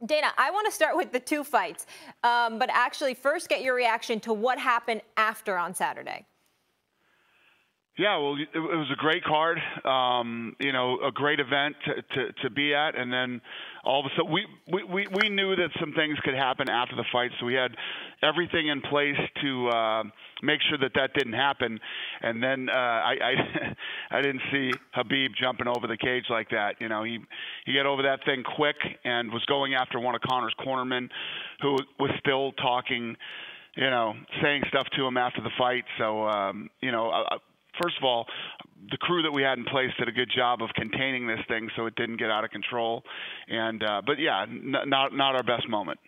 Dana, I want to start with the two fights, but actually first get your reaction to what happened after on Saturday. Yeah, well, it was a great card, you know, a great event to be at, and then all of a sudden we knew that some things could happen after the fight, so we had everything in place to make sure that that didn't happen. And then I didn't see Khabib jumping over the cage like that. You know, he got over that thing quick and was going after one of Conor's cornermen, who was still talking, you know, saying stuff to him after the fight. So you know. First of all, the crew that we had in place did a good job of containing this thing so it didn't get out of control. And but yeah, not our best moment.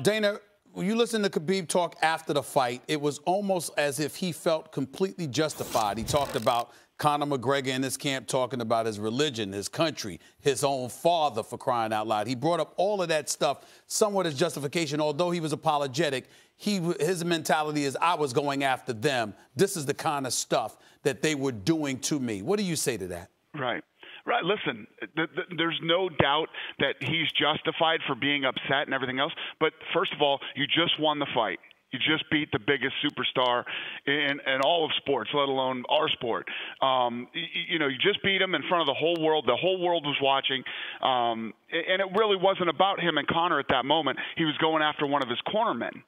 Dana, when you listen to Khabib talk after the fight, it was almost as if he felt completely justified. He talked about Conor McGregor in his camp, talking about his religion, his country, his own father, for crying out loud. He brought up all of that stuff somewhat as justification. Although he was apologetic, his mentality is, I was going after them. This is the kind of stuff that they were doing to me. What do you say to that? Right. Right. Listen, there's no doubt that he's justified for being upset and everything else. But first of all, you just won the fight. You just beat the biggest superstar in all of sports, let alone our sport. You know, you just beat him in front of the whole world. The whole world was watching. And it really wasn't about him and Conor at that moment. He was going after one of his cornermen.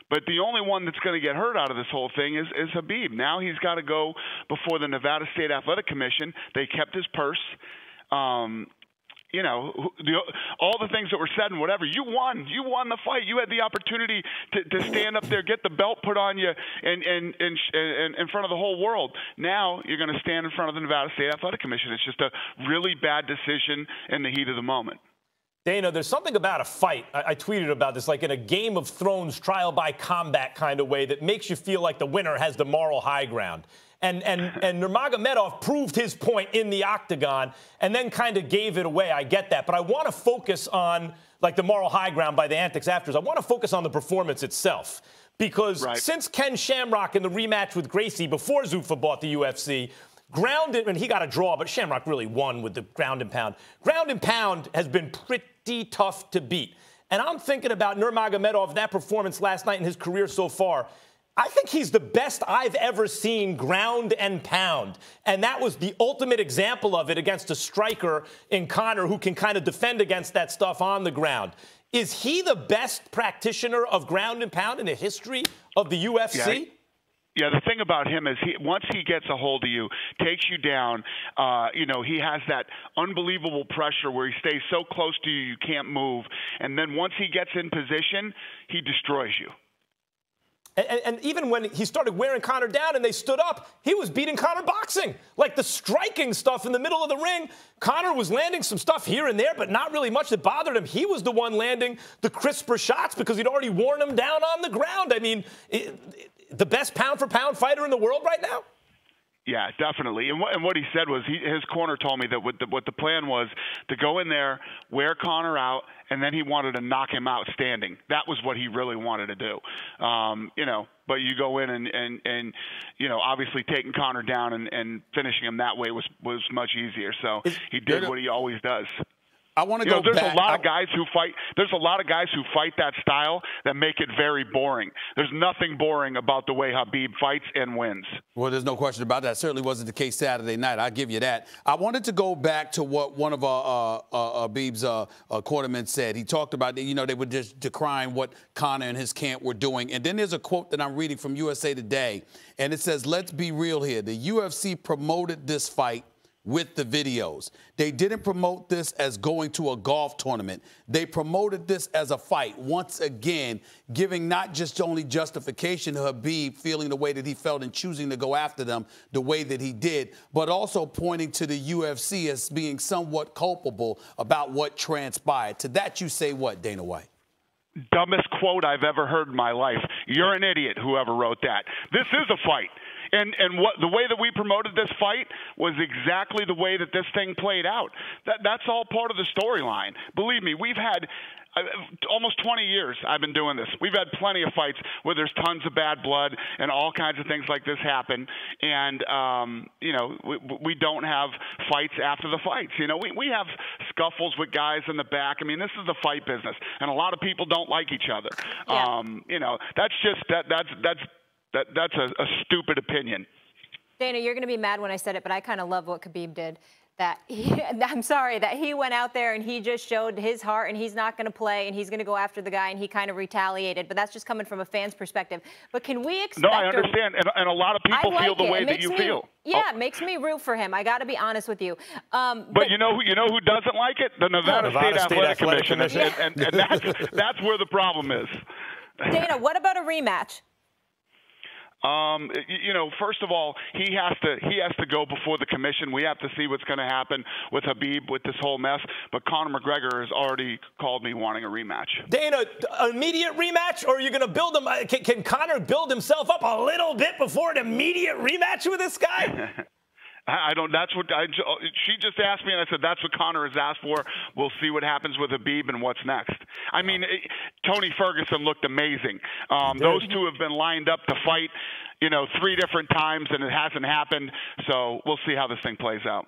But the only one that's going to get hurt out of this whole thing is Khabib. Now he's got to go before the Nevada State Athletic Commission. They kept his purse. You know, all the things that were said and whatever. You won the fight. You had the opportunity to stand up there, get the belt put on you, and in front of the whole world. Now you're going to stand in front of the Nevada State Athletic Commission. It's just a really bad decision in the heat of the moment. Dana, there's something about a fight, I tweeted about this, like in a Game of Thrones trial by combat kind of way that makes you feel like the winner has the moral high ground. And Nurmagomedov proved his point in the octagon and then kind of gave it away. I get that. But I want to focus on, like, the moral high ground by the antics afterwards. I want to focus on the performance itself. Because since Ken Shamrock in the rematch with Gracie before Zuffa bought the UFC, and he got a draw, but Shamrock really won with the ground and pound. Ground and pound has been pretty tough to beat. And I'm thinking about Nurmagomedov, that performance last night in his career so far. I think he's the best I've ever seen ground and pound. And that was the ultimate example of it against a striker in Conor who can kind of defend against that stuff on the ground. Is he the best practitioner of ground and pound in the history of the UFC? Yeah, the thing about him is once he gets a hold of you, takes you down, you know, he has that unbelievable pressure where he stays so close to you, you can't move. And then once he gets in position, he destroys you. And even when he started wearing Conor down and they stood up, he was beating Conor boxing. Like the striking stuff in the middle of the ring, Conor was landing some stuff here and there, but not really much that bothered him. He was the one landing the crisper shots because he'd already worn him down on the ground. I mean, the best pound-for-pound fighter in the world right now? Yeah, definitely. And what he said was his corner told me that what the plan was to go in there, wear Conor out, and then he wanted to knock him out standing. That was what he really wanted to do. You know, but you go in and you know, obviously taking Conor down and finishing him that way was much easier. So he did what he always does. I want to go there's back. a lot of guys who fight. There's a lot of guys who fight that style that make it very boring. There's nothing boring about the way Khabib fights and wins. Well, there's no question about that. Certainly wasn't the case Saturday night. I'll give you that. I wanted to go back to what one of Khabib's quartermen said. He talked about, you know, they were just decrying what Conor and his camp were doing. And then there's a quote that I'm reading from USA Today, and it says, let's be real here. The UFC promoted this fight with the videos. They didn't promote this as going to a golf tournament. They promoted this as a fight, once again, giving not just only justification to Khabib feeling the way that he felt and choosing to go after them the way that he did, but also pointing to the UFC as being somewhat culpable about what transpired. To that you say what, Dana White? Dumbest quote I've ever heard in my life. You're an idiot, whoever wrote that. This is a fight. And the way that we promoted this fight was exactly the way that this thing played out. That's all part of the storyline. Believe me, we've had almost 20 years I've been doing this. We've had plenty of fights where there's tons of bad blood and all kinds of things like this happen. And, we don't have fights after the fights. We have scuffles with guys in the back. I mean, this is the fight business, and a lot of people don't like each other. Yeah. That's just that's a stupid opinion. Dana, you're going to be mad when I said it, but I kind of love what Khabib did. That he went out there and he just showed his heart, and he's not going to play, and he's going to go after the guy, and he kind of retaliated. But that's just coming from a fan's perspective. But can we expect? No, I understand, and a lot of people feel the way that you feel. Yeah, it makes me root for him. I got to be honest with you. But you know who doesn't like it? The Nevada State Athletic Commission, and that's where the problem is. Dana, what about a rematch? First of all, he has to go before the commission. We have to see what's going to happen with Khabib with this whole mess. But Conor McGregor has already called me wanting a rematch. Dana, an immediate rematch, or are you going to build him? Can Conor build himself up a little bit before an immediate rematch with this guy? I don't. That's what she just asked me, and I said that's what Conor has asked for. We'll see what happens with Khabib and what's next. I mean, Tony Ferguson looked amazing. Those two have been lined up to fight, 3 different times, and it hasn't happened. So we'll see how this thing plays out.